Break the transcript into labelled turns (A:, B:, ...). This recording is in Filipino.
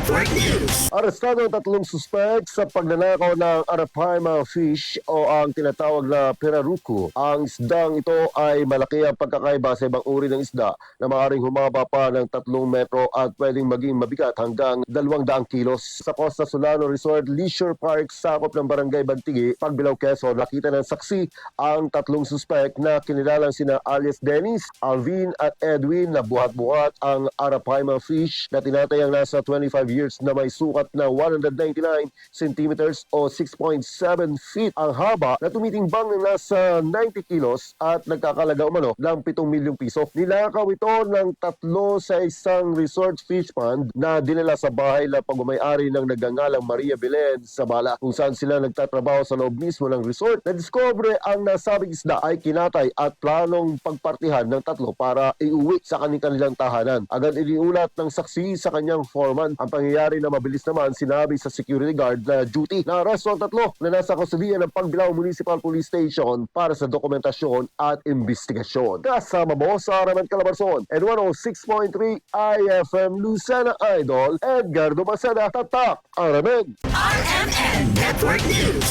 A: Network News.
B: Arestado ang 3 suspect sa pagnanakaw ng Arapaima fish o ang tinatawag na peraruco. Ang isdang ito ay malaki ang pagkakaiba sa ibang uri ng isda na maaaring humaba pa ng 3 metro at pwedeng maging mabigat hanggang 200 kilos. Sa Costa Solano Resort Leisure Park, sakop ng Barangay Bantigi, Pagbilao, Quezon, nakita ng saksi ang 3 suspect na kinilalang sina alias Dennis, Alvin at Edwin na buhat-buhat ang Arapaima fish na tinatayang nasa 25 years na may sukat na 199 centimeters o 6.7 feet ang haba na tumitimbang ng nasa 90 kilos at nagkakalaga umano ng 7 milyong piso. Ninakaw ito ng 3 sa isang resort fish pond na dinala sa bahay na pagmamayari ng nagngangalang Maria Belen sa Bala, kung saan sila nagtatrabaho sa loob mismo ng resort. Nadiskubre ang nasabing isda ay kinatay at planong pagpartihan ng 3 para iuwi sa kanilang tahanan. Agad iniulat ng saksi sa kanyang foreman. Ang pangyayari na mabilis naman sinabi sa security guard na duty na arresto ang 3 na nasa kustudiya ng Pagbilao Municipal Police Station para sa dokumentasyon at investigasyon. Kasama mo sa Araman Calabarzon and 106.3 IFM Lucena Idol, Edgardo Maceda, Tatak, Aramen.
A: RMN Network News.